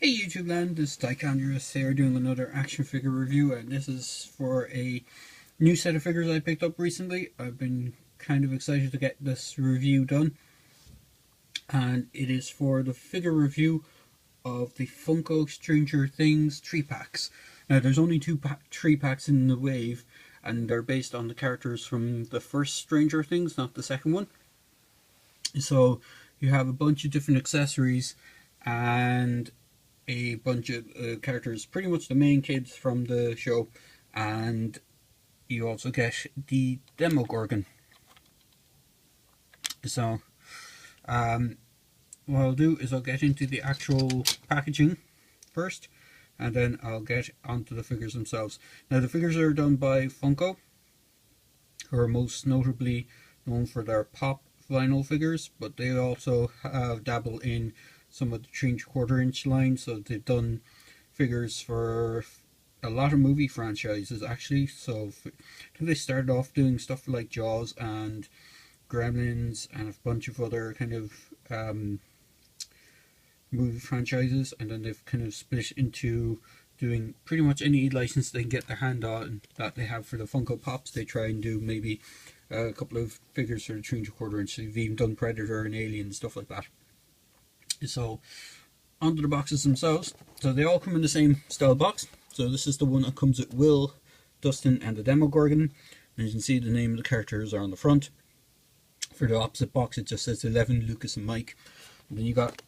Hey YouTube land, this is Tychondrius here doing another action figure review, and this is for a new set of figures I picked up recently. I've been kind of excited to get this review done, and it is for the figure review of the Funko Stranger Things 3-packs. Now there's only 3-packs in the wave, and they're based on the characters from the first Stranger Things, not the second one. So you have a bunch of different accessories and a bunch of characters, pretty much the main kids from the show, and you also get the Demogorgon. So what I'll do is I'll get into the actual packaging first, and then I'll get onto the figures themselves. Now the figures are done by Funko, who are most notably known for their pop vinyl figures, but they also have dabbled in some of the 3¼ inch line, so they've done figures for a lot of movie franchises actually. So they started off doing stuff like Jaws and Gremlins and a bunch of other kind of movie franchises, and then they've kind of split into doing pretty much any license they can get their hand on that they have for the Funko Pops. They try and do maybe a couple of figures for the 3¼ inch. They've even done Predator and Alien and stuff like that. So onto the boxes themselves. So they all come in the same style box. So this is the one that comes with Will, Dustin and the Demogorgon, and you can see the name of the characters are on the front. For the opposite box it just says 11, Lucas and Mike. And then you got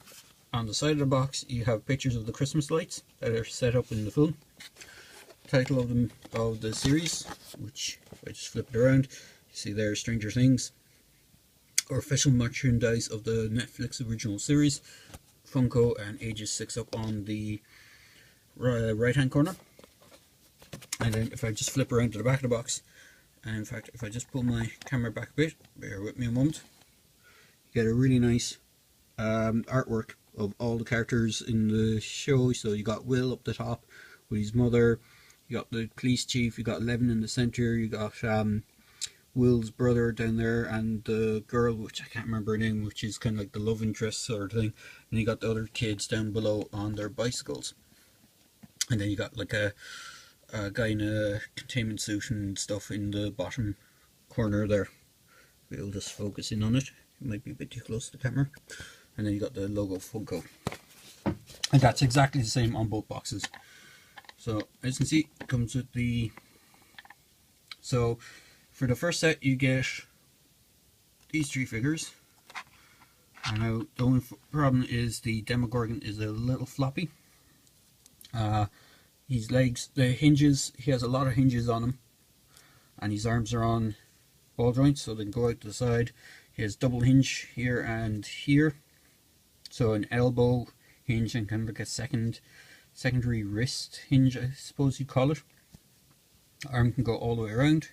on the side of the box you have pictures of the Christmas lights that are set up in the film. Title of the series, which if I just flip it around, you see there Stranger Things, or official merchandise of the Netflix original series, Funko, and ages 6 up on the right hand corner. And then if I just flip around to the back of the box, and in fact if I just pull my camera back a bit, bear with me a moment, you get a really nice artwork of all the characters in the show. So you got Will up the top with his mother, you got the police chief, you got 11 in the center, you got Will's brother down there, and the girl, which I can't remember her name, which is kind of like the love interest sort of thing, and you got the other kids down below on their bicycles. And then you got like a guy in a containment suit and stuff in the bottom corner there. We'll just focus in on it. It might be a bit too close to the camera. And then you got the logo Funko, and that's exactly the same on both boxes. So as you can see, it comes with the, so for the first set you get these 3 figures. And now the only problem is the Demogorgon is a little floppy. His legs, the hinges, he has a lot of hinges on him, and his arms are on ball joints so they can go out to the side. He has double hinge here and here, so an elbow hinge and kind of like a secondary wrist hinge, I suppose you'd call it. Arm can go all the way around,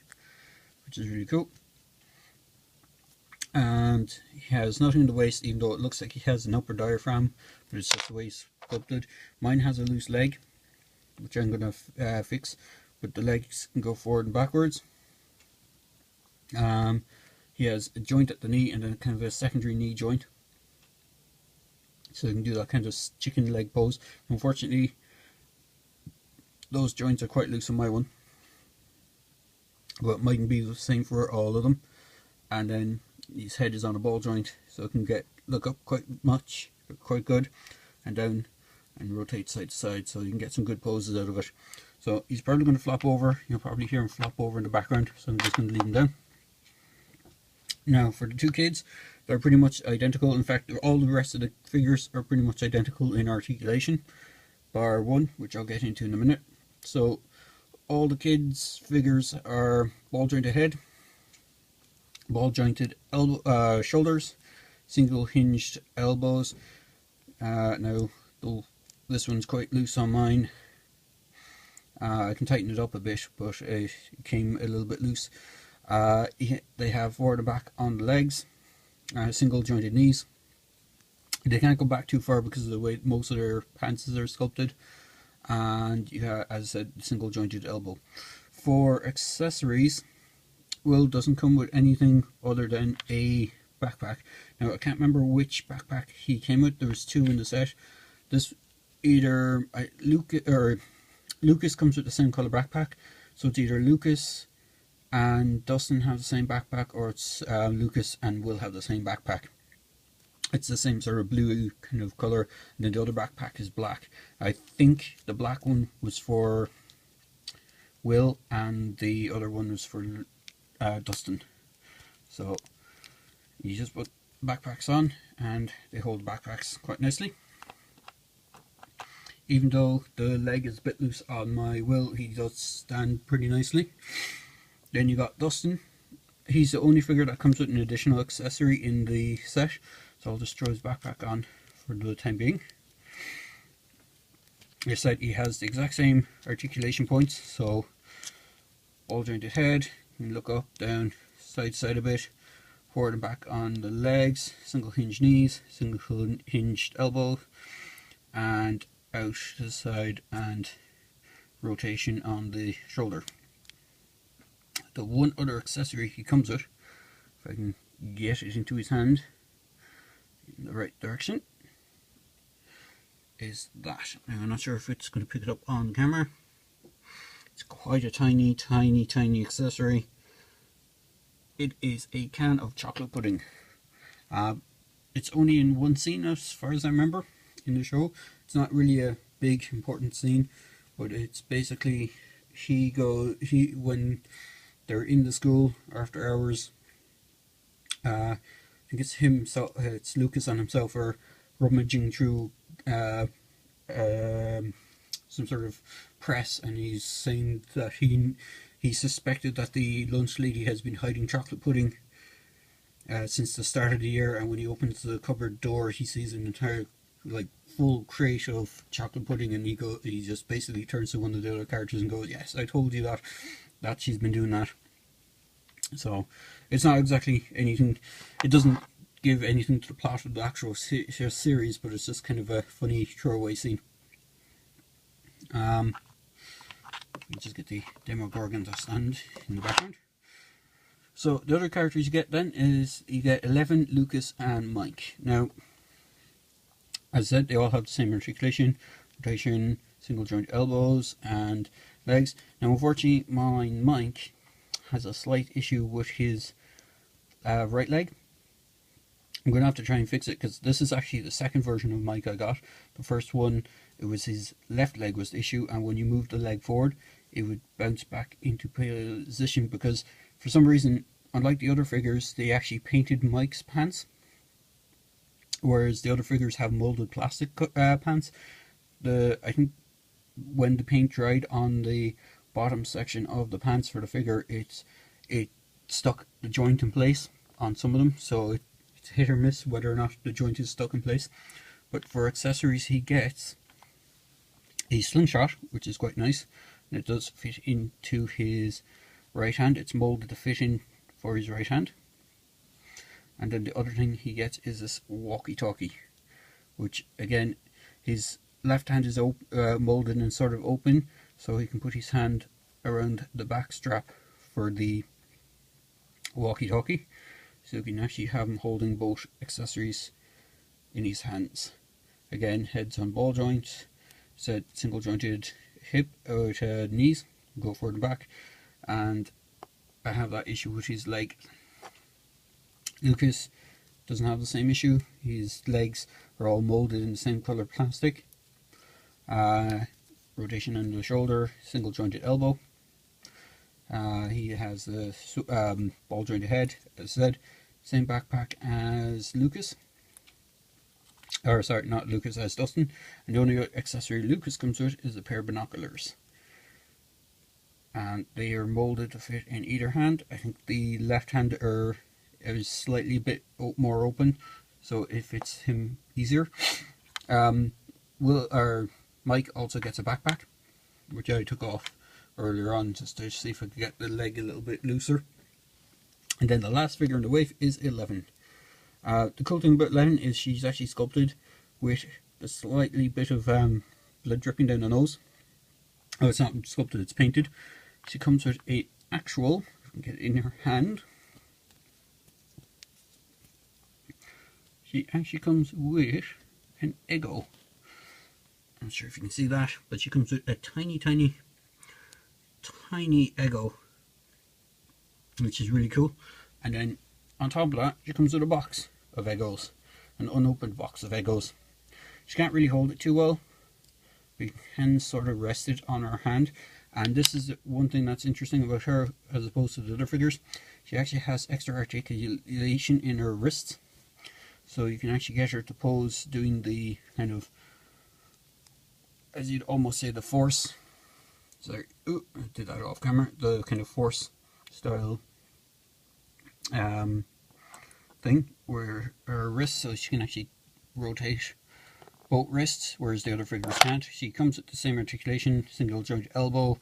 which is really cool. And he has nothing in the waist, even though it looks like he has an upper diaphragm, but it's just the way he's sculpted. Mine has a loose leg, which I'm going to fix, but the legs can go forward and backwards. He has a joint at the knee and then kind of a secondary knee joint, so you can do that kind of chicken leg pose. Unfortunately, those joints are quite loose on my one, but it mightn't be the same for all of them. And then his head is on a ball joint, so it can look up quite good, and down and rotate side to side, so you can get some good poses out of it. So he's probably going to flop over. You'll probably hear him flop over in the background, so I'm just going to leave him down. Now for the 2 kids, they're pretty much identical. In fact, all the rest of the figures are pretty much identical in articulation, bar one, which I'll get into in a minute. So all the kids' figures are ball jointed head, ball jointed shoulders, single hinged elbows. Now this one's quite loose on mine. I can tighten it up a bit, but it came a little bit loose. They have forward and back on the legs, single jointed knees. They can't go back too far because of the way most of their pants are sculpted, and you have, as I said, single jointed elbow. For accessories, Will doesn't come with anything other than a backpack. Now I can't remember which backpack he came with. There was 2 in the set. This either Lucas comes with the same color backpack, so it's either Lucas and Dustin have the same backpack, or it's Lucas and Will have the same backpack. It's the same sort of blue kind of color, and then the other backpack is black. I think the black one was for Will and the other one was for Dustin. So you just put backpacks on and they hold the backpacks quite nicely. Even though the leg is a bit loose on my Will, he does stand pretty nicely. Then you got Dustin. He's the only figure that comes with an additional accessory in the set, so I'll just throw his backpack on for the time being. This side he has the exact same articulation points, so ball jointed head, you can look up, down, side to side a bit, forward and back on the legs, single hinged knees, single hinged elbow, and out to the side, and rotation on the shoulder. The one other accessory he comes with, if I can get it into his hand in the right direction, is that. Now I'm not sure if it's going to pick it up on camera. It's quite a tiny accessory. It is a can of chocolate pudding. It's only in one scene as far as I remember in the show. It's not really a big important scene, but it's basically when they're in the school after hours, I think it's himself, it's Lucas and himself are rummaging through some sort of press, and he's saying that he suspected that the lunch lady has been hiding chocolate pudding since the start of the year, and when he opens the cupboard door he sees an entire full crate of chocolate pudding, and he just basically turns to one of the other characters and goes, "Yes, I told you that she's been doing that." So it's not exactly anything, it doesn't give anything to the plot of the actual series, but it's just kind of a funny throwaway scene. Let me just get the Demogorgon to stand in the background. So the other characters you get then is you get 11, Lucas and Mike. Now, as I said, they all have the same articulation, rotation, single joint elbows and legs. Now unfortunately Mike has a slight issue with his right leg. I'm going to have to try and fix it, because this is actually the second version of Mike I got. The first one, it was his left leg was the issue, and when you moved the leg forward it would bounce back into position, because for some reason, unlike the other figures, they actually painted Mike's pants, whereas the other figures have molded plastic pants. I think when the paint dried on the bottom section of the pants for the figure, it stuck the joint in place on some of them, so it's hit or miss whether or not the joint is stuck in place. But for accessories he gets a slingshot, which is quite nice, and it does fit into his right hand. It's molded to fit in for his right hand. And then the other thing he gets is this Walkie Talkie, which again, his left hand is molded and sort of open, so he can put his hand around the back strap for the Walkie Talkie, so you can actually have him holding both accessories in his hands. Again, heads on ball joints, said single jointed hip out knees, go forward and back, and I have that issue with his leg. Lucas doesn't have the same issue. His legs are all molded in the same color plastic. Rotation under the shoulder, single jointed elbow. He has the ball jointed head, as I said. Same backpack as Lucas. Or sorry, not Lucas, as Dustin. And the only accessory Lucas comes with is a pair of binoculars. And they are molded to fit in either hand. I think the left hand is slightly a bit more open, so it fits him easier. Mike also gets a backpack, which I took off earlier on just to see if I could get the leg a little bit looser. And then the last figure in the wave is 11. The cool thing about 11 is she's actually sculpted with a slightly bit of blood dripping down the nose. Oh, it's not sculpted, it's painted. She comes with a actual, if you can get it in her hand, she actually comes with an Eggo. I'm not sure if you can see that, but she comes with a tiny, tiny, tiny Eggo, which is really cool. And then on top of that, she comes with a box of Eggos, an unopened box of Eggos. She can't really hold it too well. We can sort of rest it on her hand. And this is one thing that's interesting about her as opposed to the other figures. She actually has extra articulation in her wrists. So you can actually get her to pose doing the kind of, as you'd almost say, the force. Sorry, ooh, I did that off camera. The kind of force style thing where her wrists, so she can actually rotate both wrists, whereas the other figures can't. She comes with the same articulation, single joint elbow.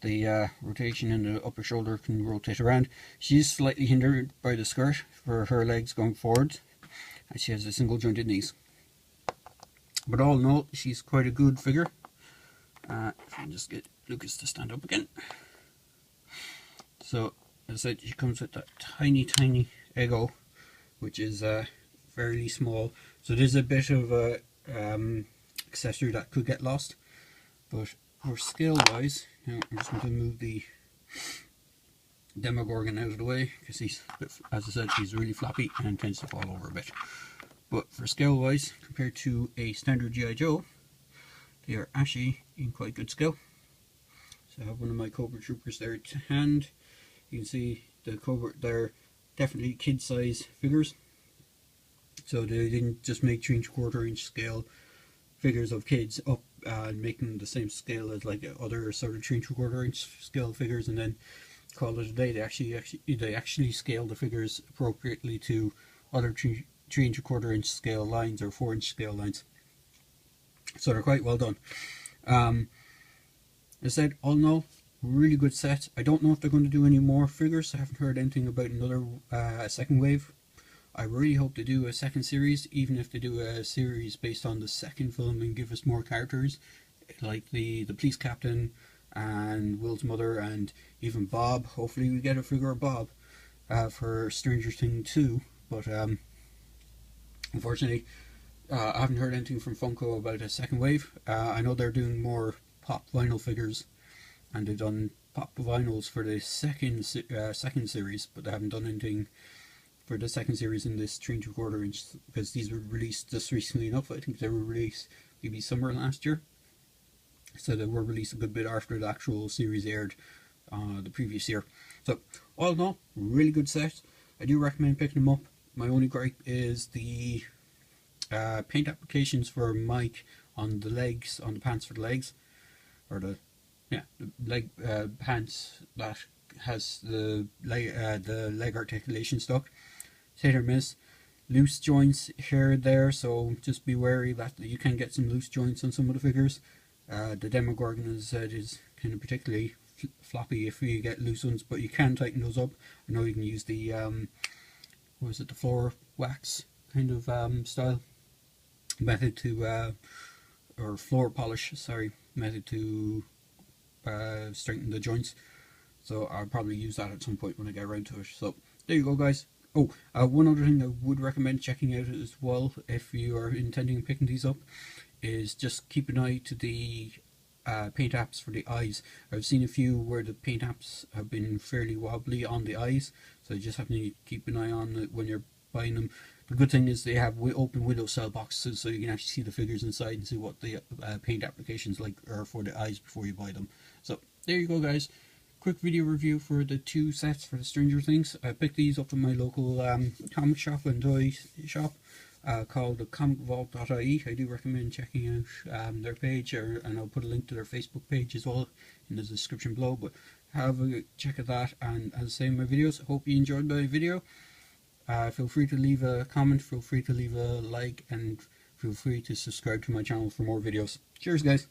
The rotation in the upper shoulder can rotate around. She's slightly hindered by the skirt for her legs going forward, and she has a single jointed knees. But all in all, she's quite a good figure. If I can just get Lucas to stand up again. So, as I said, she comes with that tiny, tiny Eggo, which is fairly small. So there's a bit of a accessory that could get lost. But for scale wise, I'm just going to move the Demogorgon out of the way, because he's, as I said, he's really floppy and tends to fall over a bit. But for scale wise, compared to a standard G.I. Joe, they are actually in quite good scale. So I have one of my Cobra Troopers there to hand. You can see the Cobra, they're definitely kid size figures. So they didn't just make 3 1/4 inch scale figures of kids up and make them the same scale as like other sort of 3 1/4 inch scale figures and then call it a day. They actually scale the figures appropriately to other 3 1/4 inch scale lines or 4 inch scale lines. So they're quite well done. As I said, all in all, really good set. I don't know if they're going to do any more figures. I haven't heard anything about another second wave. I really hope they do a second series, even if they do a series based on the second film and give us more characters, like the police captain and Will's mother and even Bob. Hopefully we get a figure of Bob for Stranger Things 2, but unfortunately I haven't heard anything from Funko about a second wave. I know they're doing more pop vinyl figures, and they've done pop vinyls for the second series, but they haven't done anything for the second series in this 3 1/4 inch, because these were released just recently enough. I think they were released maybe summer last year, so they were released a good bit after the actual series aired the previous year. So all in all, really good set. I do recommend picking them up. My only gripe is the paint applications for Mike on the legs, on the pants for the legs, or the leg pants that has the leg articulation stuck. Hit or miss. Loose joints here and there, so just be wary that you can get some loose joints on some of the figures. The Demogorgon, as I said, is kind of particularly floppy if you get loose ones, but you can tighten those up. I know you can use the the floor wax kind of style method to or floor polish, sorry, method to strengthen the joints. So I'll probably use that at some point when I get around to it. So there you go, guys. Oh, one other thing I would recommend checking out as well, if you are intending on picking these up, is just keep an eye to the paint apps for the eyes. I've seen a few where the paint apps have been fairly wobbly on the eyes, so you just have to keep an eye on it when you're buying them. The good thing is they have open window cell boxes, so you can actually see the figures inside and see what the paint applications like are for the eyes before you buy them. So there you go, guys. Quick video review for the 2 sets for the Stranger Things. I picked these up in my local comic shop and toy shop called the comicvault.ie. I do recommend checking out their page, and I'll put a link to their Facebook page as well in the description below. But have a check at that, and as I say in my videos, I hope you enjoyed my video. Feel free to leave a comment, feel free to leave a like, and feel free to subscribe to my channel for more videos. Cheers, guys.